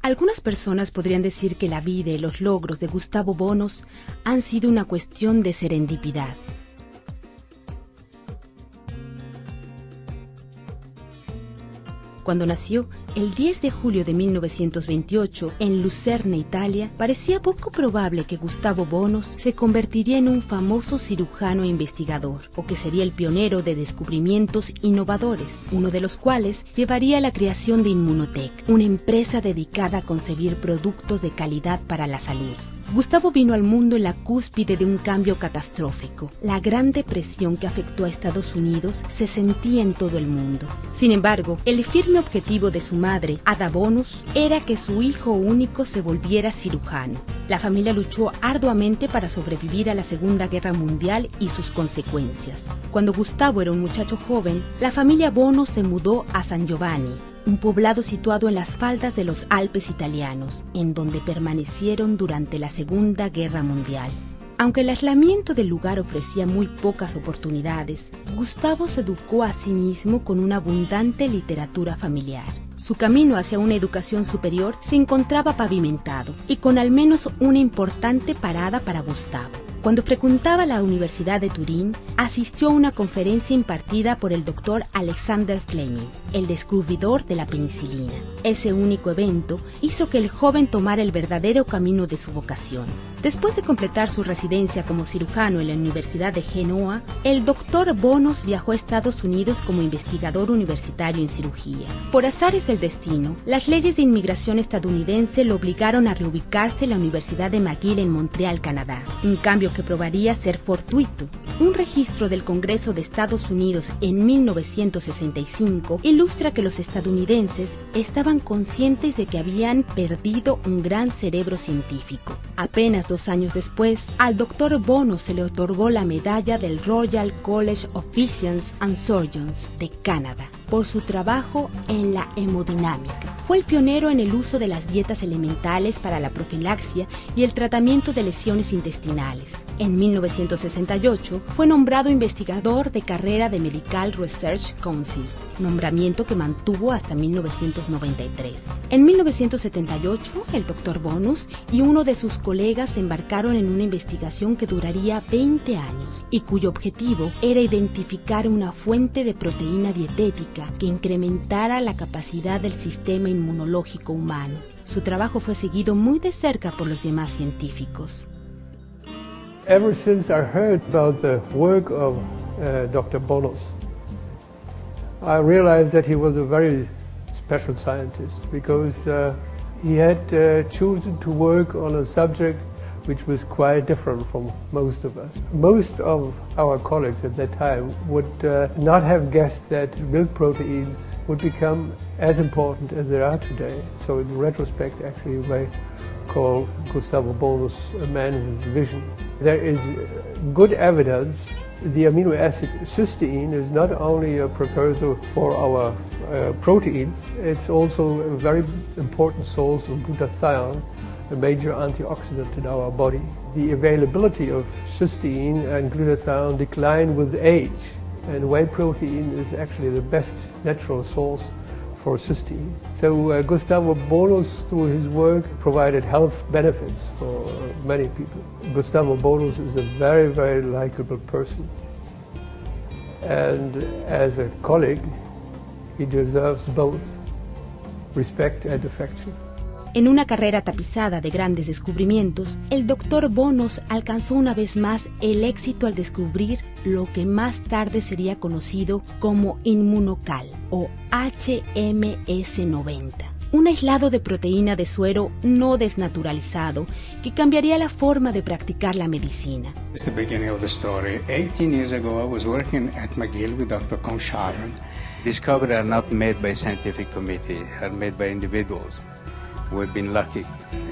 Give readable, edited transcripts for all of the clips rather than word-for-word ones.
Algunas personas podrían decir que la vida y los logros de Gustavo Bonos han sido una cuestión de serendipidad. Cuando nació, el 10 de julio de 1928, en Lucerna, Italia, parecía poco probable que Gustavo Bonos se convertiría en un famoso cirujano e investigador, o que sería el pionero de descubrimientos innovadores, uno de los cuales llevaría a la creación de Immunotec, una empresa dedicada a concebir productos de calidad para la salud. Gustavo vino al mundo en la cúspide de un cambio catastrófico. La Gran Depresión que afectó a Estados Unidos se sentía en todo el mundo. Sin embargo, el firme objetivo de su madre, Ada Bonos, era que su hijo único se volviera cirujano. La familia luchó arduamente para sobrevivir a la Segunda Guerra Mundial y sus consecuencias. Cuando Gustavo era un muchacho joven, la familia Bonos se mudó a San Giovanni, un poblado situado en las faldas de los Alpes italianos, en donde permanecieron durante la Segunda Guerra Mundial. Aunque el aislamiento del lugar ofrecía muy pocas oportunidades, Gustavo se educó a sí mismo con una abundante literatura familiar. Su camino hacia una educación superior se encontraba pavimentado y con al menos una importante parada para Gustavo. Cuando frecuentaba la Universidad de Turín, asistió a una conferencia impartida por el doctor Alexander Fleming, el descubridor de la penicilina. Ese único evento hizo que el joven tomara el verdadero camino de su vocación. Después de completar su residencia como cirujano en la Universidad de Genoa, el doctor Bonos viajó a Estados Unidos como investigador universitario en cirugía. Por azares del destino, las leyes de inmigración estadounidense lo obligaron a reubicarse en la Universidad de McGill en Montreal, Canadá, un cambio que probaría ser fortuito. Un registro del Congreso de Estados Unidos en 1965 ilustra que los estadounidenses estaban conscientes de que habían perdido un gran cerebro científico. Apenas 2 años después, al doctor Bonos se le otorgó la medalla del Royal College of Physicians and Surgeons de Canadá por su trabajo en la hemodinámica. Fue el pionero en el uso de las dietas elementales para la profilaxia y el tratamiento de lesiones intestinales. En 1968 fue nombrado investigador de carrera de Medical Research Council, nombramiento que mantuvo hasta 1993. En 1978, el Dr. Bonos y uno de sus colegas se embarcaron en una investigación que duraría 20 años y cuyo objetivo era identificar una fuente de proteína dietética que incrementara la capacidad del sistema inmunológico humano. Su trabajo fue seguido muy de cerca por los demás científicos. Ever since I heard about the work of Dr. Bonos, I realized that he was a very special scientist because he had chosen to work on a subject which was quite different from most of us. Most of our colleagues at that time would not have guessed that milk proteins would become as important as they are today. So in retrospect, actually, you may call Gustavo Bonos a man in his vision. There is good evidence the amino acid cysteine is not only a precursor for our proteins, it's also a very important source of glutathione, a major antioxidant in our body. The availability of cysteine and glutathione decline with age, and whey protein is actually the best natural source for cysteine. So Gustavo Bonos, through his work, provided health benefits for many people. Gustavo Bonos is a very, very likable person. And as a colleague, he deserves both respect and affection. En una carrera tapizada de grandes descubrimientos, el Dr. Bonos alcanzó una vez más el éxito al descubrir lo que más tarde sería conocido como Immunocal o HMS90, un aislado de proteína de suero no desnaturalizado que cambiaría la forma de practicar la medicina. It's the beginning of the story. 18 years ago, I was working at McGill with Dr. Consharon. Discoveries are not made by scientific committee, are made by individuals. We've been lucky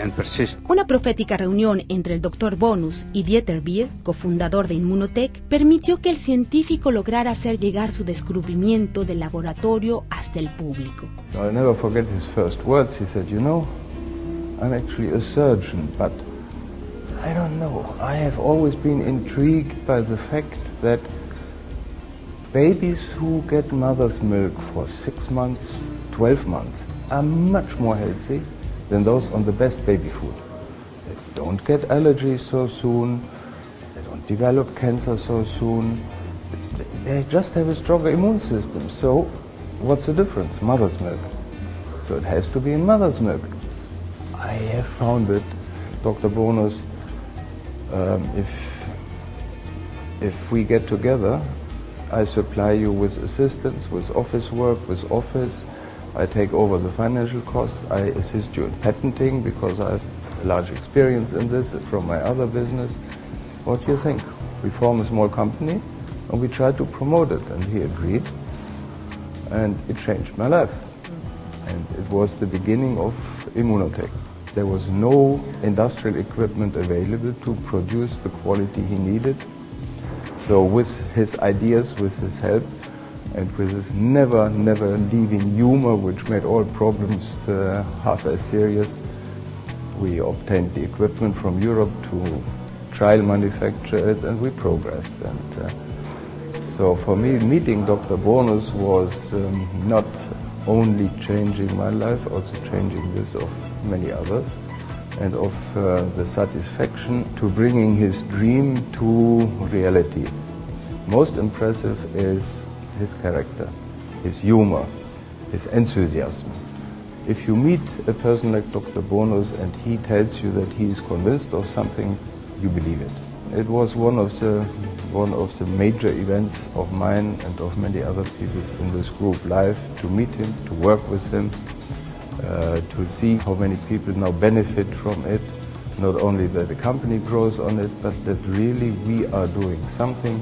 and persistent. Una profética reunión entre el Dr. Bonos y Dieter Beer, cofundador de Immunotec, permitió que el científico lograra hacer llegar su descubrimiento del laboratorio hasta el público. I'll never forget his first words. He said, "You know, I'm actually a surgeon, but I don't know. I have always been intrigued by the fact that babies who get mother's milk for 6 months, 12 months, are much more healthy than those on the best baby food. They don't get allergies so soon, they don't develop cancer so soon, they just have a stronger immune system. So what's the difference? Mother's milk. So it has to be in mother's milk. I have found it, Dr. Bonus, if we get together, I supply you with assistance, with office work, with office. I take over the financial costs. I assist you in patenting because I have a large experience in this from my other business. What do you think? We form a small company and we try to promote it. And he agreed. And it changed my life. And it was the beginning of Immunotec. There was no industrial equipment available to produce the quality he needed. So with his ideas, with his help, and with his never leaving humor, which made all problems half as serious, we obtained the equipment from Europe to trial manufacture it, and we progressed. And so for me, meeting Dr. Bonus was not only changing my life, also changing this of many others, and of the satisfaction to bringing his dream to reality. Most impressive is his character, his humor, his enthusiasm. If you meet a person like Dr. Bonus and he tells you that he is convinced of something, you believe it. It was one of the major events of mine and of many other people in this group life, to meet him, to work with him, to see how many people now benefit from it. Not only that the company grows on it, but that really we are doing something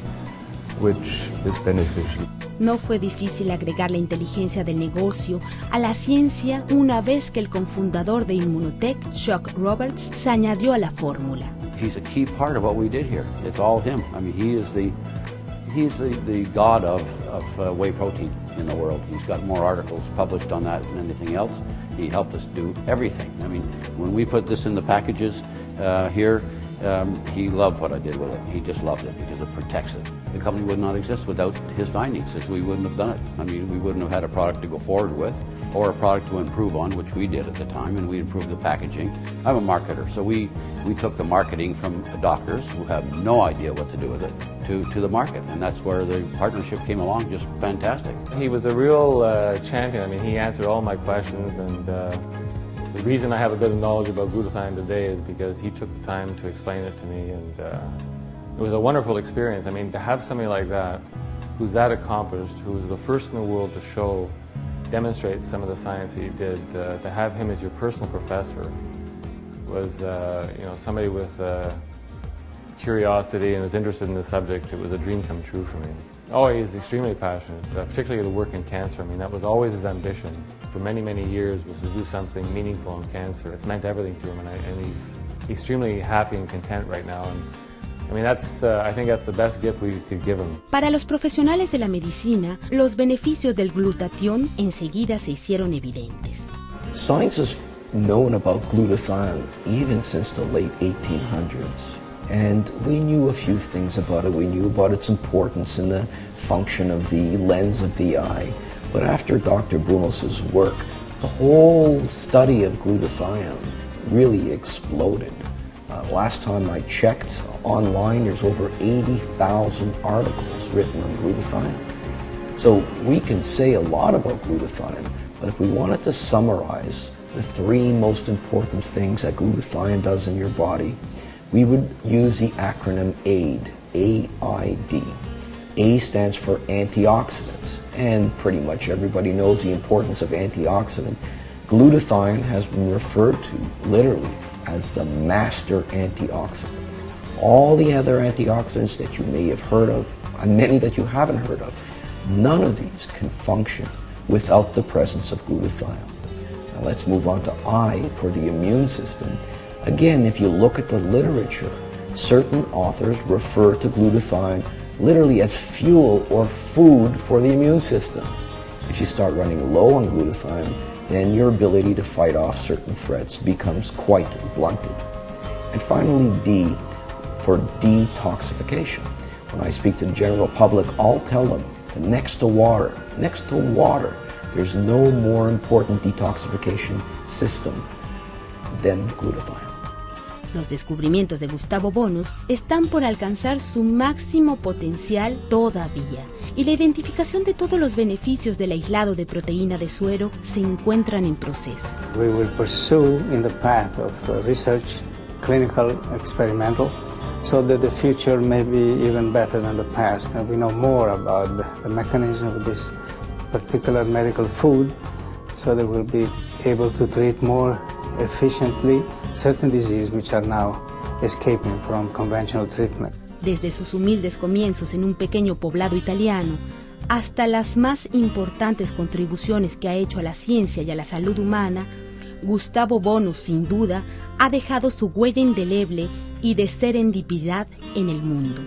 which is beneficial. No fue difícil agregar la inteligencia del negocio a la ciencia una vez que el cofundador de Immunotec, Chuck Roberts, se añadió a la fórmula. He's a key part of what we did here. It's all him. I mean, he's the god of whey protein in the world. He's got more articles published on that than anything else. He helped us do everything. I mean, when we put this in the packages here, he loved what I did with it. He just loved it because it protects it. The company would not exist without his findings, as we wouldn't have done it. I mean, we wouldn't have had a product to go forward with, or a product to improve on, which we did at the time, and we improved the packaging. I'm a marketer, so we took the marketing from doctors who have no idea what to do with it to the market, and that's where the partnership came along, just fantastic. He was a real champion. I mean, he answered all my questions, and the reason I have a bit of knowledge about glutathione today is because he took the time to explain it to me, and it was a wonderful experience. I mean, to have somebody like that, who's that accomplished, who's the first in the world to demonstrate some of the science he did, to have him as your personal professor was, somebody with curiosity and was interested in the subject. It was a dream come true for me. Oh, he's extremely passionate, particularly the work in cancer. I mean, that was always his ambition for many, many years, was to do something meaningful in cancer. It's meant everything to him, and he's extremely happy and content right now. And I mean, I think that's the best gift we could give him. Para los profesionales de la medicina, los beneficios del glutatión enseguida se hicieron evidentes. Science has known about glutathione even since the late 1800s. And we knew a few things about it. We knew about its importance in the function of the lens of the eye. But after Dr. Bonus's work, the whole study of glutathione really exploded. Last time I checked online, there's over 80,000 articles written on glutathione. So we can say a lot about glutathione, but if we wanted to summarize the three most important things that glutathione does in your body, we would use the acronym AID, A-I-D. A stands for antioxidant, and pretty much everybody knows the importance of antioxidant. Glutathione has been referred to literally as the master antioxidant. All the other antioxidants that you may have heard of, and many that you haven't heard of, none of these can function without the presence of glutathione. Now let's move on to I for the immune system. Again, if you look at the literature, certain authors refer to glutathione literally as fuel or food for the immune system. If you start running low on glutathione, then your ability to fight off certain threats becomes quite blunted. And finally, D for detoxification. When I speak to the general public, I'll tell them that next to water, there's no more important detoxification system than glutathione. Los descubrimientos de Gustavo Bonus están por alcanzar su máximo potencial todavía, y la identificación de todos los beneficios del aislado de proteína de suero se encuentran en proceso. We will pursue in the path of research, clinical, experimental, so that the future may be even better than the past. And we know more about the mechanism of this particular medical food, so that we'll be able to treat more efficiently certain diseases which are now escaping from conventional treatment. Desde sus humildes comienzos en un pequeño poblado italiano hasta las más importantes contribuciones que ha hecho a la ciencia y a la salud humana, Gustavo Bonus, sin duda, ha dejado su huella indeleble y de serendipidad en el mundo.